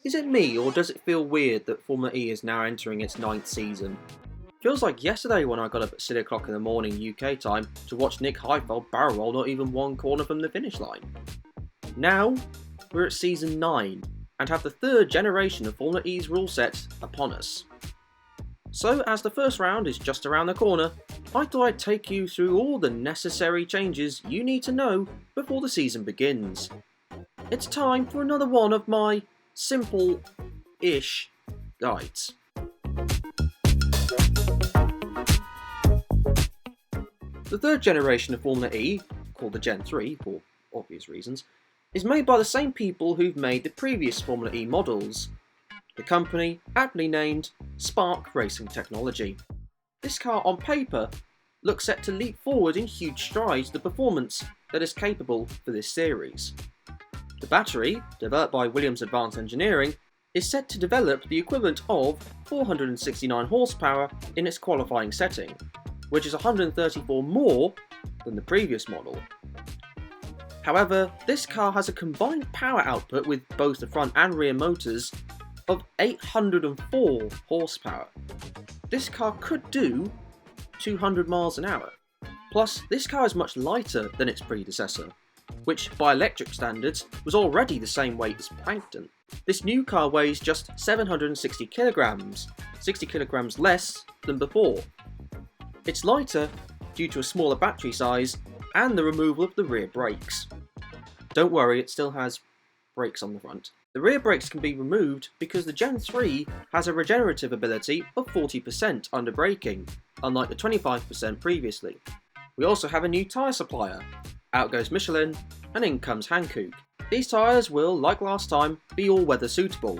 Is it me, or does it feel weird that Formula E is now entering its 9th season? Feels like yesterday when I got up at 6 o'clock in the morning UK time to watch Nick Heidfeld barrel roll not even one corner from the finish line. Now, we're at season 9, and have the 3rd generation of Formula E's rule set upon us. So, as the first round is just around the corner, I thought I'd take you through all the necessary changes you need to know before the season begins. It's time for another one of my simple-ish guides. The 3rd generation of Formula E, called the Gen 3 for obvious reasons, is made by the same people who've made the previous Formula E models. The company, aptly named Spark Racing Technology. This car on paper looks set to leap forward in huge strides the performance that is capable for this series. The battery, developed by Williams Advanced Engineering, is set to develop the equivalent of 469 horsepower in its qualifying setting, which is 134 more than the previous model. However, this car has a combined power output with both the front and rear motors of 804 horsepower. This car could do 200 miles an hour. Plus, this car is much lighter than its predecessor, which by electric standards was already the same weight as Plankton. This new car weighs just 760 kilograms, 60 kilograms less than before. It's lighter due to a smaller battery size and the removal of the rear brakes. Don't worry, it still has brakes on the front. The rear brakes can be removed because the Gen 3 has a regenerative ability of 40% under braking, unlike the 25% previously. We also have a new tyre supplier. Out goes Michelin, and in comes Hankook. These tyres will, like last time, be all-weather suitable,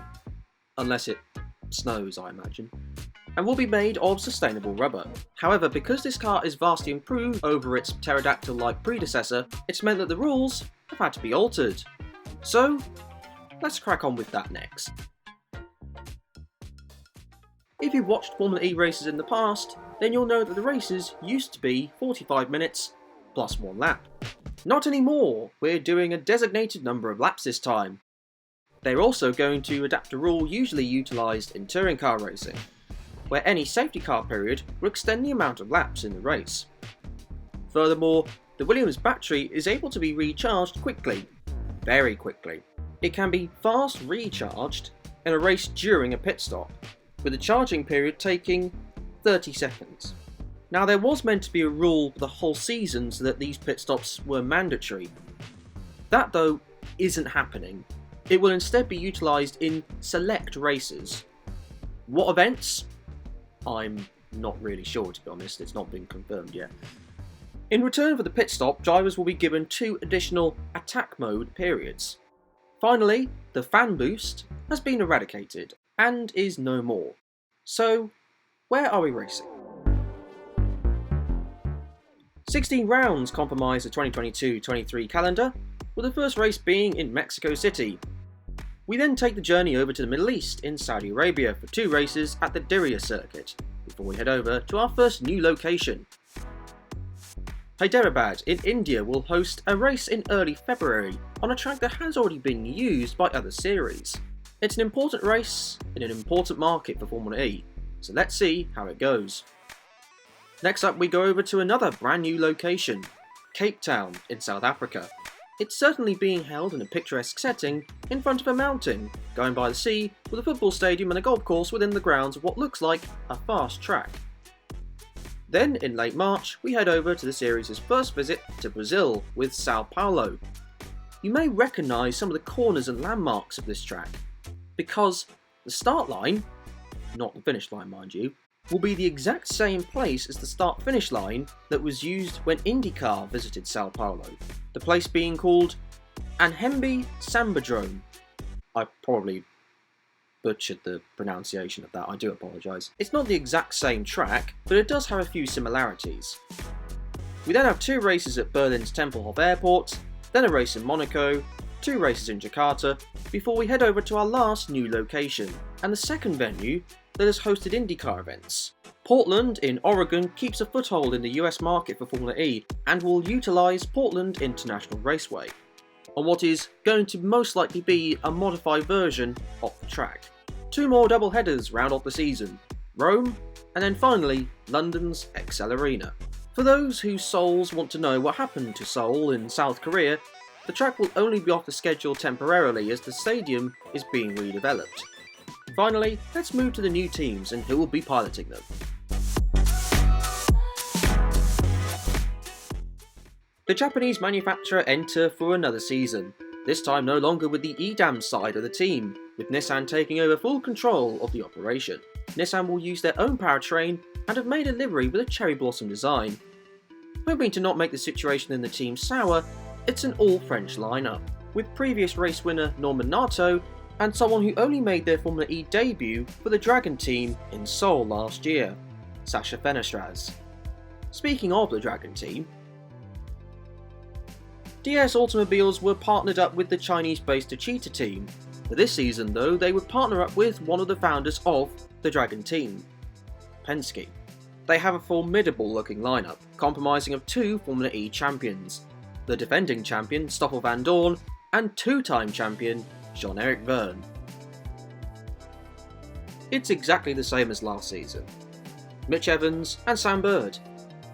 unless it snows, I imagine, and will be made of sustainable rubber. However, because this car is vastly improved over its pterodactyl-like predecessor, it's meant that the rules have had to be altered. So, let's crack on with that next. If you've watched Formula E races in the past, then you'll know that the races used to be 45 minutes plus 1 lap. Not anymore, we're doing a designated number of laps this time. They're also going to adapt a rule usually utilised in touring car racing, where any safety car period will extend the amount of laps in the race. Furthermore, the Williams battery is able to be recharged quickly, very quickly. It can be fast recharged in a race during a pit stop, with the charging period taking 30 seconds. Now, there was meant to be a rule for the whole season so that these pit stops were mandatory. That, though, isn't happening. It will instead be utilised in select races. What events? I'm not really sure, to be honest, it's not been confirmed yet. In return for the pit stop, drivers will be given 2 additional attack mode periods. Finally, the fan boost has been eradicated and is no more. So, where are we racing? 16 rounds comprise the 2022-23 calendar, with the first race being in Mexico City. We then take the journey over to the Middle East in Saudi Arabia for 2 races at the Diriyah circuit, before we head over to our first new location. Hyderabad in India will host a race in early February on a track that has already been used by other series. It's an important race in an important market for Formula E, so let's see how it goes. Next up we go over to another brand new location, Cape Town in South Africa. It's certainly being held in a picturesque setting in front of a mountain, going by the sea, with a football stadium and a golf course within the grounds of what looks like a fast track. Then, in late March, we head over to the series' first visit to Brazil with Sao Paulo. You may recognise some of the corners and landmarks of this track, because the start line, not the finish line mind you, will be the exact same place as the start-finish line that was used when IndyCar visited Sao Paulo, the place being called Anhembi Sambadrome. I probably butchered the pronunciation of that, I do apologise. It's not the exact same track, but it does have a few similarities. We then have 2 races at Berlin's Tempelhof Airport, then a race in Monaco, 2 races in Jakarta, before we head over to our last new location, and the second venue that has hosted IndyCar events. Portland in Oregon keeps a foothold in the US market for Formula E and will utilise Portland International Raceway. on what is going to most likely be a modified version of the track. 2 more double headers round off the season, Rome, and then finally London's ExCeL Arena. For those whose souls want to know what happened to Seoul in South Korea, the track will only be off the schedule temporarily as the stadium is being redeveloped. Finally, let's move to the new teams and who will be piloting them. The Japanese manufacturer enter for another season, this time no longer with the EDAM side of the team, with Nissan taking over full control of the operation. Nissan will use their own powertrain and have made a livery with a cherry blossom design. Hoping to not make the situation in the team sour, it's an all-French lineup, with previous race winner Norman Nato and someone who only made their Formula E debut for the Dragon team in Seoul last year, Sasha Fenestraz. Speaking of the Dragon team, DS Automobiles were partnered up with the Chinese-based Techeetah team. For this season though, they would partner up with one of the founders of the Dragon team, Penske. They have a formidable looking lineup, comprising of 2 Formula E champions, the defending champion Stoffel Vandoorne and 2-time champion Jean-Eric Vergne. It's exactly the same as last season. Mitch Evans and Sam Bird.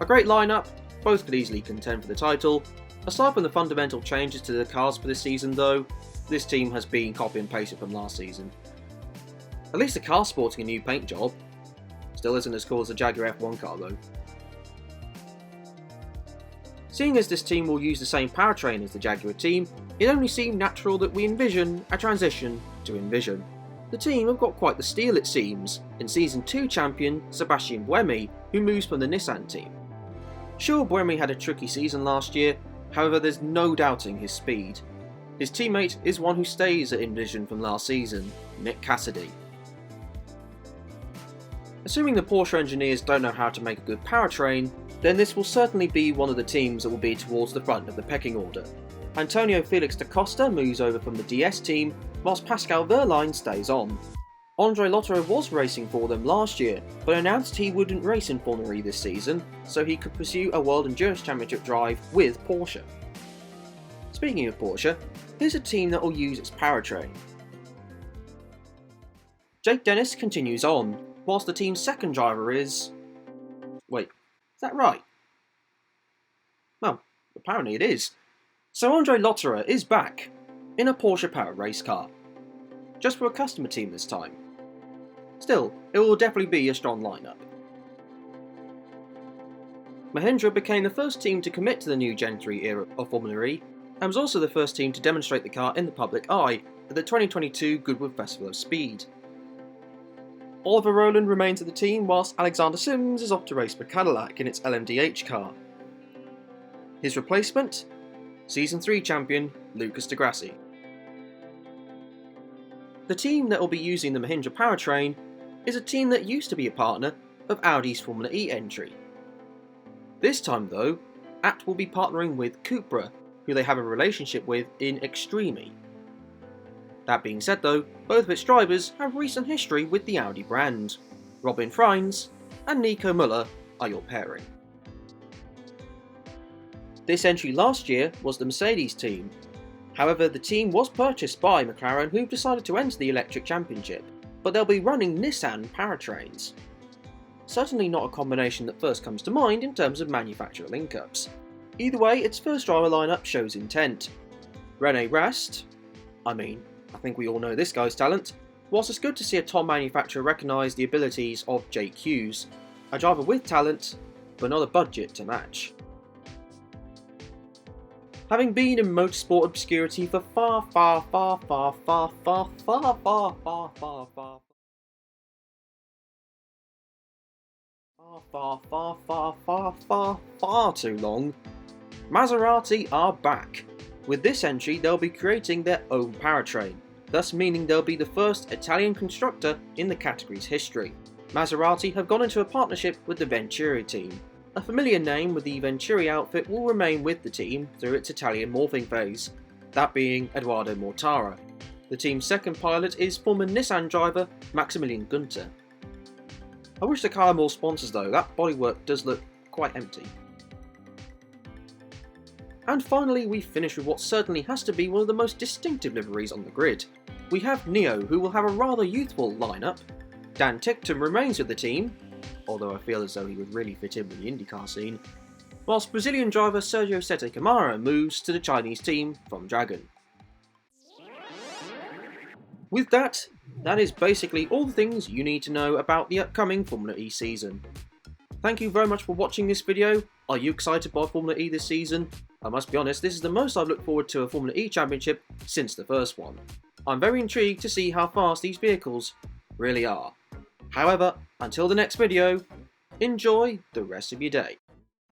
A great lineup, both could easily contend for the title. Aside from the fundamental changes to the cars for this season though, this team has been copy and pasted from last season. At least the car's sporting a new paint job. Still isn't as cool as the Jaguar F1 car though. Seeing as this team will use the same powertrain as the Jaguar team, it only seemed natural that we envision a transition to Envision. The team have got quite the steal it seems, in Season 2 champion Sebastian Buemi, who moves from the Nissan team. Sure, Buemi had a tricky season last year, however there's no doubting his speed. His teammate is one who stays at Envision from last season, Nick Cassidy. Assuming the Porsche engineers don't know how to make a good powertrain, then this will certainly be one of the teams that will be towards the front of the pecking order. Antonio Felix da Costa moves over from the DS team, whilst Pascal Wehrlein stays on. Andre Lotterer was racing for them last year, but announced he wouldn't race in Formula E this season, so he could pursue a World Endurance Championship drive with Porsche. Speaking of Porsche, here's a team that will use its powertrain. Jake Dennis continues on, whilst the team's second driver is... Wait, is that right? Well, apparently it is. So Andre Lotterer is back, in a Porsche powered race car. Just for a customer team this time. Still, it will definitely be a strong lineup. Mahindra became the first team to commit to the new Gen 3 era of Formula E, and was also the first team to demonstrate the car in the public eye at the 2022 Goodwood Festival of Speed. Oliver Rowland remains at the team, whilst Alexander Sims is off to race for Cadillac in its LMDH car. His replacement? Season 3 champion Lucas di Grassi. The team that will be using the Mahindra powertrain is a team that used to be a partner of Audi's Formula E entry. This time though, AT will be partnering with Cupra, who they have a relationship with in Extreme. That being said though, both of its drivers have recent history with the Audi brand. Robin Freins and Nico Müller are your pairing. This entry last year was the Mercedes team. However, the team was purchased by McLaren, who've decided to enter the Electric Championship, but they'll be running Nissan powertrains. Certainly not a combination that first comes to mind in terms of manufacturer link-ups. Either way, its first driver lineup shows intent. Rene Rast, I think we all know this guy's talent, whilst it's good to see a top manufacturer recognise the abilities of Jake Hughes, a driver with talent, but not a budget to match. Having been in motorsport obscurity for far too long, Maserati are back. With this entry, they'll be creating their own powertrain, thus meaning they'll be the first Italian constructor in the category's history. Maserati have gone into a partnership with the Venturi team. A familiar name with the Venturi outfit will remain with the team through its Italian morphing phase, that being Edoardo Mortara. The team's second pilot is former Nissan driver Maximilian Günther. I wish the car had more sponsors though, that bodywork does look quite empty. And finally, we finish with what certainly has to be one of the most distinctive liveries on the grid. We have Neo, who will have a rather youthful lineup. Dan Ticktum remains with the team, although I feel as though he would really fit in with the IndyCar scene, whilst Brazilian driver Sergio Sete Camara moves to the Chinese team from Dragon. With that is basically all the things you need to know about the upcoming Formula E season. Thank you very much for watching this video. Are you excited by Formula E this season? I must be honest, this is the most I've looked forward to a Formula E championship since the first one. I'm very intrigued to see how fast these vehicles really are. However, until the next video, enjoy the rest of your day.